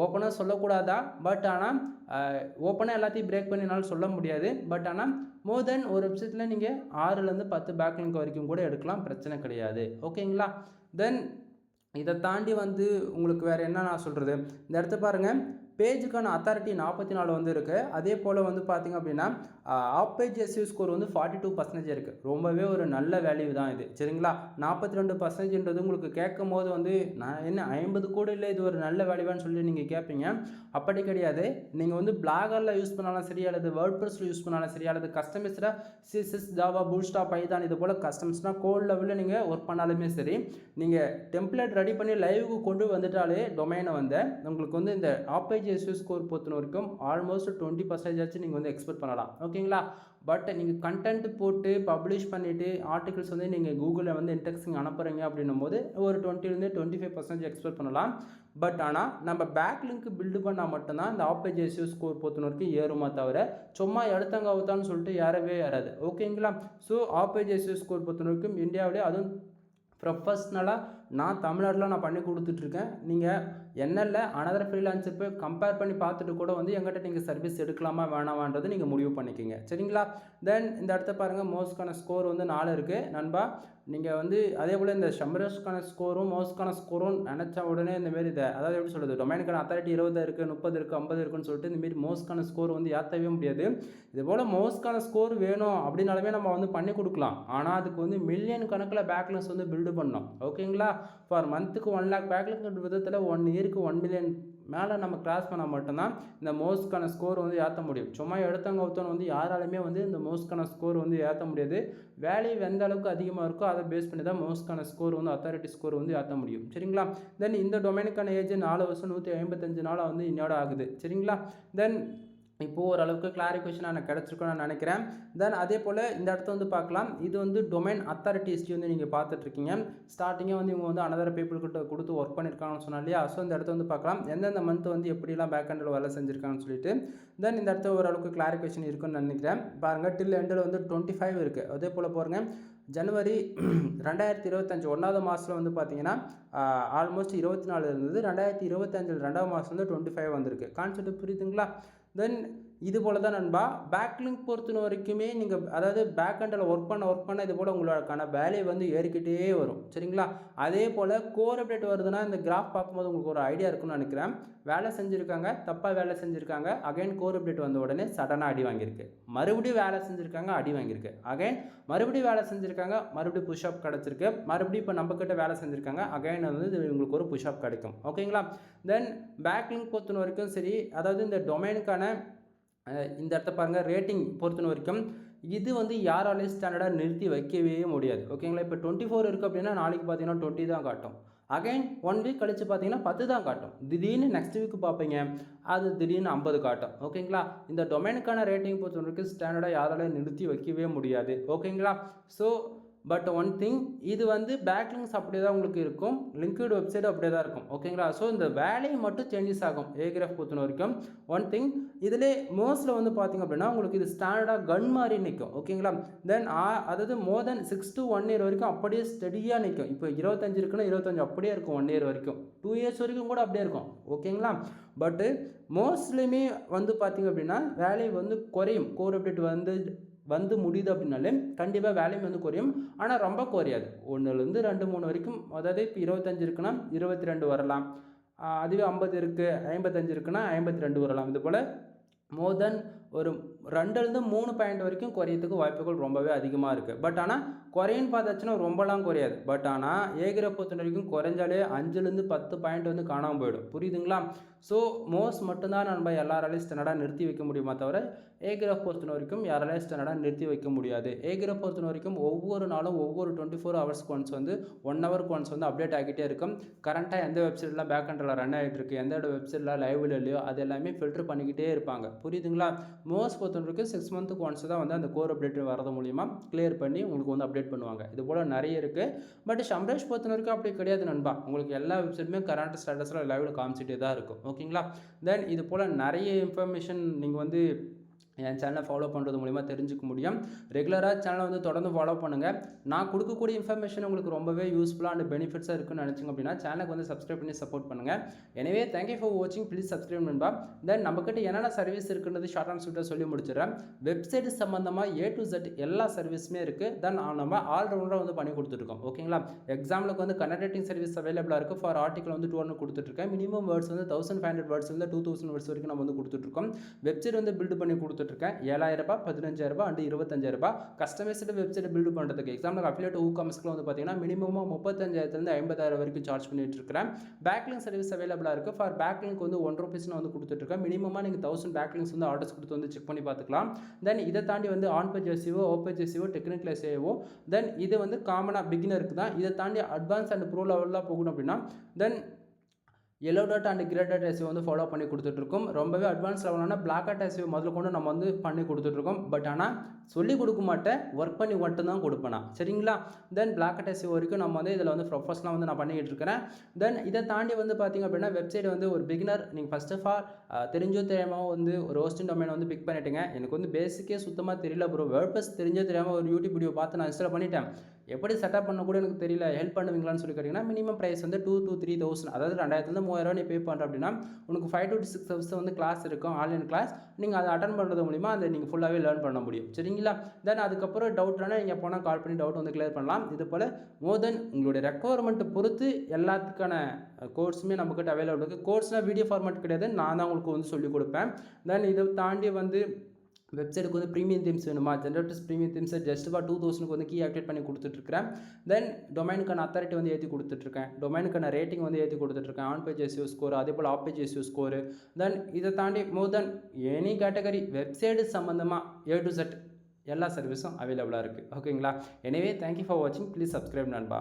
ஓப்பனாக சொல்லக்கூடாதா, பட் ஆனால் ஓப்பனாக எல்லாத்தையும் பிரேக் பண்ணினாலும் சொல்ல முடியாது. பட் ஆனால் மோர் தென் ஒரு வெப்சைட்டில் நீங்கள் 6லேருந்து 10 பேக்லிங்க் வரைக்கும் கூட எடுக்கலாம், பிரச்சனை கிடையாது. ஓகேங்களா? தென் இதை தாண்டி வந்து உங்களுக்கு வேறு என்ன நான் சொல்கிறது, இந்த இடத்த பாருங்கள், பேஜுக்கான அத்தாரிட்டி 44 வந்து இருக்குது. அதே போல் வந்து பார்த்திங்க அப்படின்னா ஆஃப் பேஜ் எஸ்இஓ ஸ்கோர் வந்து 42% இருக்குது. ரொம்பவே ஒரு நல்ல வேல்யூ தான் இது. சரிங்களா, 42%ன்றது உங்களுக்கு கேட்கும் போது வந்து நான் என்ன 50 கூட இல்லை, இது ஒரு நல்ல வேல்யூவான்னு சொல்லி நீங்கள் கேட்பீங்க. அப்படி கிடையாது. நீங்கள் வந்து பிளாகரில் யூஸ் பண்ணாலும் சரி, அல்லது வேர்ட்பிரஸில் யூஸ் பண்ணாலும் சரி, அல்லது கஸ்டமைஸ்டாக சிஎஸ்எஸ், ஜாவா, பூட்ஸ்ட்ராப், பைதான் இது போல் கஸ்டம்ஸ்னால் கோட் லெவலில் நீங்கள் ஒர்க் பண்ணாலுமே சரி, நீங்கள் டெம்ப்ளேட் ரெடி பண்ணி லைவுக்கு கொண்டு வந்துட்டாலே டொமைனை வந்து உங்களுக்கு வந்து இந்த ஆஃப் பேஜ் எஸ்இஓ ஸ்கோர் பொறுத்த வரைக்கும் ஆல்மோஸ்ட் 20% நீங்கள் வந்து எக்ஸ்பெக்ட் பண்ணலாம். ஓகேங்களா, பட் நீங்கள் கண்டென்ட் போட்டு பப்ளிஷ் பண்ணிவிட்டு ஆர்டிகல்ஸ் வந்து நீங்கள் கூகுளில் வந்து இன்டெக்ஸிங் அனுப்புகிறீங்க அப்படின்னும் போது ஒரு 20லேருந்து 25% எக்ஸ்பெக்ட் பண்ணலாம். பட் ஆனால் நம்ம பேக் லிங்க் பில்டு பண்ணால் மட்டும்தான் இந்த ஆஃப் பேஜ் எஸ்இஓ ஸ்கோர் பொறுத்த வரைக்கும் ஏறுமா தவிர சும்மா எடுத்தங்க அவுத்தான்னு சொல்லிட்டு ஏறாது. ஓகேங்களா, so off page SEO score பொறுத்த வரைக்கும் இந்தியாவிலே அதுவும் ப்ரொஃபஷ்னலாக நான் தமிழ்நாட்டில் நான் பண்ணி கொடுத்துட்ருக்கேன். நீங்கள் என்னல்ல அனதர் ஃப்ரீலான்சர் போய் கம்பேர் பண்ணி பார்த்துட்டு கூட வந்து எங்கிட்ட நீங்கள் சர்வீஸ் எடுக்கலாமா வேணாமான்றது நீங்கள் முடிவு பண்ணிக்கிங்க. சரிங்களா, தென் இந்த இடத்த பாருங்கள், மோஸ்ட்கான ஸ்கோர் வந்து 4 இருக்குது நண்பா. நீங்கள் வந்து அதே போல் இந்த ஷம்பரஸ்க்கான ஸ்கோரும் மோஸ்ட்கான ஸ்கோரும் நினச்சா உடனே இந்தமாரி இதை அதாவது எப்படி சொல்கிறது, டொமைனுக்கான அத்தாரிட்டி 20 இருக்குது, 30 இருக்குது, 50 இருக்குன்னு சொல்லிட்டு இந்தமாரி மோஸ்ட்கான ஸ்கோர் வந்து ஏற்றவே முடியாது. இது போல் மோஸ்ட்கான ஸ்கோர் வேணும் அப்படின்னாலுமே நம்ம வந்து பண்ணி கொடுக்கலாம். ஆனால் அதுக்கு வந்து மில்லியன் கணக்கில் பேக்லிங்ஸ் வந்து பில்டு பண்ணோம். ஓகேங்களா, ஃபார் மந்த்துக்கு 1 lakh பேக்லிங்ஸ் விதத்தில் 1 இயருக்கு 1 million மேலே நம்ம கிராஸ் பண்ணால் மட்டும்தான் இந்த மோஸ்ட்கான ஸ்கோர் வந்து ஏற்ற முடியும். சும்மா எடுத்தவங்க ஒருத்தவங்க வந்து யாராலுமே வந்து இந்த மோஸ்ட்கான ஸ்கோர் வந்து ஏற்ற முடியாது. வேல்யூ எந்த அளவுக்கு அதிகமாக இருக்கோ அதை பேஸ் பண்ணி தான் மோஸ்ட்கான ஸ்கோர் வந்து அத்தாரிட்டி ஸ்கோர் வந்து ஏற்ற முடியும். சரிங்களா, தென் இந்த டொமைனுக்கான ஏஜ் 4 வருஷம் 155 நாளாக வந்து இன்னோட ஆகுது. சரிங்களா, தென் இப்போது ஓரளவுக்கு கிளாரிஃபிகேஷன் எனக்கு கிடச்சிருக்குன்னு நான் நினைக்கிறேன். தென் அதே போல் இந்த இடத்த வந்து பார்க்கலாம். இது வந்து டொமைன் அத்தாரிட்டி ஹிஸ்ட்ரி வந்து நீங்கள் பார்த்துட்ருக்கீங்க. ஸ்டார்டிங்கே வந்து இவங்க வந்து அனதர் பீப்புள்கிட்ட கொடுத்து ஒர்க் பண்ணியிருக்காங்கன்னு சொன்னா இல்லையா. ஸோ இந்த இடத்த வந்து பார்க்கலாம் எந்தெந்த மந்த் வந்து எப்படிலாம் பேக் எண்டில் வேலை செஞ்சுருக்காங்கன்னு சொல்லிட்டு. தென் இந்த இடத்த ஓரளவுக்கு கிளாரிஃபிகேஷன் இருக்குன்னு நினைக்கிறேன். பாருங்கள், டில் எண்டில் வந்து 25 இருக்குது. அதே போல் பாருங்கள், ஜனவரி 2025 1வது மாதத்தில் வந்து பார்த்தீங்கன்னா ஆல்மோஸ்ட் 24 இருந்தது. 2025 2வது மாதம் வந்து 25 வந்திருக்கு. கான்செப்ட் புரியுதுங்களா? தென் இது போல் தான் நண்பா பேக்லிங்க் பொறுத்த வரைக்குமே நீங்கள் அதாவது பேக் எண்டில் ஒர்க் பண்ண இது போல் உங்களுக்கான வேல்யூ வந்து ஏறிக்கிட்டே வரும். சரிங்களா, அதே போல் கோர் அப்டேட் வருதுன்னா இந்த கிராஃப் பார்க்கும்போது உங்களுக்கு ஒரு ஐடியா இருக்குன்னு நினைக்கிறேன். வேலை செஞ்சுருக்காங்க, தப்பாக வேலை செஞ்சுருக்காங்க, அகைன் கோர் அப்டேட் வந்த உடனே சடனாக அடி வாங்கியிருக்கு. மறுபடியும் வேலை செஞ்சுருக்காங்க, அடி வாங்கியிருக்கு. அகைன் மறுபடியும் வேலை செஞ்சுருக்காங்க, மறுபடியும் புஷ்அப் கிடச்சிருக்கு. மறுபடியும் இப்போ நம்மக்கிட்ட வேலை செஞ்சுருக்காங்க, அகைன் வந்து உங்களுக்கு ஒரு புஷ்அப் கிடைக்கும். ஓகேங்களா, தென் பேக்லிங்க் பொறுத்த வரைக்கும் சரி, அதாவது இந்த டொமைனுக்கான இந்த இடத்த பாருங்கள், ரேட்டிங் பொறுத்த வரைக்கும் இது வந்து யாராலையும் ஸ்டாண்டர்டாக நிறுத்தி வைக்கவே முடியாது. ஓகேங்களா, இப்போ 24 இருக்குது அப்படின்னா நாளைக்கு பார்த்தீங்கன்னா 20 தான் காட்டும். அகைன் 1 வீக் கழித்து பார்த்தீங்கன்னா 10 தான் காட்டும். திடீர்னு நெக்ஸ்ட் வீக் பார்ப்பீங்க, அது திடீர்னு 50 காட்டும். ஓகேங்களா, இந்த டொமைனுக்கான ரேட்டிங் பொறுத்த வரைக்கும் ஸ்டாண்டர்டாக யாராலையும் நிறுத்தி வைக்கவே முடியாது. ஓகேங்களா, ஸோ பட் ஒன் திங், இது வந்து பேக்லிங்ஸ் அப்படியே தான் உங்களுக்கு இருக்கும், லிங்க்டு வெப்சைட் அப்படியே தான் இருக்கும். ஓகேங்களா, ஸோ இந்த வேலையை மட்டும் சேஞ்சஸ் ஆகும் ஏகிராஃப் பொறுத்த வரைக்கும். ஒன் திங், இதிலே மோஸ்ட்டில் வந்து பார்த்திங்க அப்படின்னா உங்களுக்கு இது ஸ்டாண்டர்டாக கன் மாதிரி நிற்கும். ஓகேங்களா, தென் அதாவது மோர் தென் 6 to 1 year வரைக்கும் அப்படியே ஸ்டடியாக நிற்கும். இப்போ 25 இருக்குன்னா 25 அப்படியே இருக்கும் 1 year வரைக்கும், 2 years வரைக்கும் கூட அப்படியே இருக்கும். ஓகேங்களா, பட்டு மோஸ்ட்லியுமே வந்து பார்த்திங்க அப்படின்னா வேலை வந்து குறையும். கோர் அப்டேட் வந்து முடியுது அப்படின்னாலே கண்டிப்பாக வேல்யூம் வந்து குறையும். ஆனால் ரொம்ப குறையாது. 1லேருந்து 2 3 வரைக்கும், அதாவது இப்போ 25 இருக்குன்னா 22 வரலாம். அதுவே 50 இருக்குது 55 இருக்குன்னா 52 வரலாம். இது போல் மோர் தென் ஒரு 2லேருந்து 3 பாயிண்ட் வரைக்கும் குறையத்துக்கு வாய்ப்புகள் ரொம்பவே அதிகமாக இருக்குது. பட் ஆனால் குறையுன்னு பார்த்தாச்சுன்னா ரொம்பலாம் குறையாது. பட் ஆனால் ஏகிராஃப் பொறுத்த வரைக்கும் குறைஞ்சாலே 5லேருந்து 10 பாயிண்ட் வந்து காணாமல் போயிடும். புரியுதுங்களா? ஸோ மோஸ்ட் மட்டும்தான் நம்ம எல்லாராலையும் ஸ்டாண்டர்டாக நிறுத்தி வைக்க முடியுமா தவிர ஏகிராஃப் பொறுத்த வரைக்கும் யாராலையும் ஸ்டாண்டர்டாக நிறுத்தி வைக்க முடியாது. ஏகிராஃப் பொறுத்த வரைக்கும் ஒவ்வொரு நாளும் ஒவ்வொரு 24 ஹவர்ஸ்க்கு ஒன்ஸ் வந்து 1 ஹவருக்கு ஒன்ஸ் வந்து அப்டேட் ஆகிட்டே இருக்கும். கரண்ட்டாக எந்த வெப்சைட்லாம் பேக் எண்டில் ரன் ஆகிட்டு இருக்குது, எந்த வெப்சைட்டில் லைவ்ல இல்லையோ அது எல்லாமே ஃபில்டர் பண்ணிக்கிட்டே இருப்பாங்க. புரியுதுங்களா? மோஸ்ட் பொறுத்த வரைக்கும் 6 மந்த்துக்கு ஒன்ஸ் தான் வந்து அந்த கோர் அப்டேட் வரது மூலிமா கிளியர் பண்ணி உங்களுக்கு வந்து அப்டேட் பண்ணுவாங்க. இது போல் நிறைய இருக்குது. பட் ஷம்ரேஷ் பொறுத்த வரைக்கும் அப்படி கிடையாது நண்பா. உங்களுக்கு எல்லா வெப்சைட்டுமே கரண்ட் ஸ்டேட்டஸில் லைவில் காமிச்சிட்டே தான் இருக்கும். ஓகேங்களா, தென் இது போல் நிறைய இன்ஃபர்மேஷன் நீங்கள் வந்து என் சேனலை ஃபாலோ பண்ணுறது மூலிமா தெரிஞ்சுக்க முடியும். ரெகுலராக சேனலை வந்து தொடர்ந்து ஃபாலோ பண்ணுங்கள். நான் கொடுக்கக்கூடிய இன்ஃபர்மேஷன் உங்களுக்கு ரொம்பவே யூஸ்ஃபுல்லாக அண்ட் பெனிஃபிட்ஸாக இருக்குன்னு நினச்சிங்க அப்படின்னா சேனலுக்கு வந்து சப்ஸ்கிரைப் பண்ணி சப்போர்ட் பண்ணுங்கள். எனவே தேங்க்யூ ஃபார் வாட்சிங். ப்ளீஸ் சப்ஸ்கிரைப் நண்பா. தென் நம்மக்கிட்ட என்னென்ன சர்வீஸ் இருக்குன்றது ஷார்ட் அண்ட் ஸ்வீட்டாக சொல்லி முடிச்சிடறேன். வெப்சைட் சம்மந்தமாக A to Z எல்லா சர்வீஸுமே இருக்குது. தென் நம்ம ஆல்ரவுண்டராக வந்து பண்ணி கொடுத்துருக்கோம். ஓகேங்களா? எக்ஸாம்பிளுக்கு வந்து கன்னட் ரைட்டிங் சர்வீஸ் அவைலபிளாக இருக்குது. ஃபார் ஆர்டிகல் வந்து 200 கொடுத்துட்ருக்கேன். மினிமம் வேர்ட்ஸ் வந்து 1500 வேர்ட்ஸ் வந்து 2000 வேர்ட்ஸ் வரைக்கும் நம்ம வந்து கொடுத்துட்ருக்கோம். வெப்சைட் வந்து பில்டு பண்ணி கொடுத்துட்ருக்கேன். 7000 ரூபாய், 15,000 ரூபாய் அண்ட் 25,000 ரூபாய். கஸ்டமைஸ்டு வெப்சைட் பில்டு பண்ணுறதுக்கு எக்ஸாம்பிள் அஃபிலியேட் WooCommerce வந்து பார்த்தீங்கன்னா மினிமமாக 35,000 50,000 வரைக்கும் சார்ஜ் பண்ணிட்டு இருக்கிறேன். பேக்லிங்க் சர்வீஸ் அவைலபிளாக இருக்குது. ஃபார் பேக்லிங்க் வந்து 1 rupees நான் வந்து கொடுத்துட்ருக்கேன். மினிமமாக நீங்கள் 1000 பேக்லிங்க்ஸ் வந்து ஆர்டர்ஸ் கொடுத்து வந்து செக் பண்ணி பார்த்துக்கலாம். தென் இதை தாண்டி வந்து on page SEO, off page SEO, technical SEO. Then இது வந்து காமனாக பிகினருக்கு தான். இதை தாண்டி அட்வான்ஸ் அண்ட் ப்ரோ லெவலில் போகணும் அப்படின்னா தென் yellow dot and grey dot SEO வந்து ஃபாலோ பண்ணி கொடுத்துட்ருக்கோம். ரொம்பவே அட்வான்ஸ் லெவலான பிளாக் டாட் SEO முதல்ல கொண்டு நம்ம வந்து பண்ணி கொடுத்துட்ருக்கோம். பட் ஆனால் சொல்லிக் கொடுக்க மாட்டேன், ஒர்க் பண்ணி மட்டும் தான் கொடுப்பேன் நான். சரிங்களா? தென் பிளாக் டாட் SEO வரைக்கும் நம்ம வந்து இதில் வந்து ப்ரொஃபஷனலாக வந்து நான் பண்ணிக்கிட்டு இருக்கிறேன். தென் இதை தாண்டி வந்து பார்த்திங்க அப்படின்னா வெப்சைட் வந்து ஒரு பிகினர் நீங்கள் ஃபர்ஸ்ட் ஆஃப் ஆல் தெரிஞ்சோ தெரியாமல் வந்து ஒரு ஹோஸ்டிங் டொமைன் வந்து பிக் பண்ணிட்டீங்க. எனக்கு வந்து பேசிக்கே சுத்தமாக தெரியல ப்ரோ, வேர்ட்ப்ரெஸ் தெரிஞ்சோ தெரியாமல் ஒரு யூடியூப் வீடியோ பார்த்து நான் இன்ஸ்டால் பண்ணிட்டேன், எப்படி செட்டப் பண்ண கூட எனக்கு தெரியல, ஹெல்ப் பண்ணுவீங்களான்னு சொல்லி கேட்டிங்கன்னா மினிமம் ப்ரைஸ் வந்து 2,000 to 3,000, அதாவது 2000 3,000 நீ பே பண்ணுற அப்படின்னா உனக்கு 5 to 6 hours வந்து கிளாஸ் இருக்கும், ஆன்லைன் கிளாஸ். நீங்கள் அதை அட்டன் பண்ணுறது மூலிமா அதை நீங்கள் ஃபுல்லாகவே லேர்ன் பண்ண முடியும். சரிங்களா? தென் அதுக்கப்புறம் டவுட்னா நீங்கள் போனால் கால் பண்ணி டவுட் வந்து கிளியர் பண்ணலாம். இது போல் மோர் தென் உங்களுடைய ரெக்குவயர்மெண்ட்டை பொறுத்து எல்லாத்துக்கான கோர்ஸுமே நம்மக்கிட்ட அவைலபிள் இருக்குது. கோர்ஸ்னால் வீடியோ ஃபார்மேட் கிடையாது, நான் தான் உங்களுக்கு வந்து சொல்லிக் கொடுப்பேன். தென் இதை தாண்டி வந்து வெப்சைட்டுக்கு வந்து ப்ரீமியம் தீம்ஸ் வேணுமா, ஜென்ரேட்டர்ஸ் ப்ரீமியம் தீம்ஸை ஜஸ்ட் ஃபார் 2000க்கு வந்து கீ ஆக்டிவேட் பண்ணி கொடுத்துட்ருக்கேன். தென் டொமைனுக்கான அத்தாரிட்டி வந்து ஏற்றி கொடுத்துட்ருக்கேன். டொமைனுக்கான ரேட்டிங் வந்து ஏற்றி கொடுத்துட்ருக்கேன். ஆன் பேஜ் SEO ஸ்கோர், அதே போல் ஆஃப் பேஜ் SEO ஸ்கோரு. தென் இதை தாண்டி மோர் தென் எனி கேட்டகரி வெப்சைட்டு சம்மந்தமாக A to Z எல்லா சர்வீஸும் அவைலபிளாக இருக்குது. ஓகேங்களா? எனவே தேங்க்யூ ஃபார் வாட்சிங். ப்ளீஸ் சப்ஸ்கிரைப் நண்பா.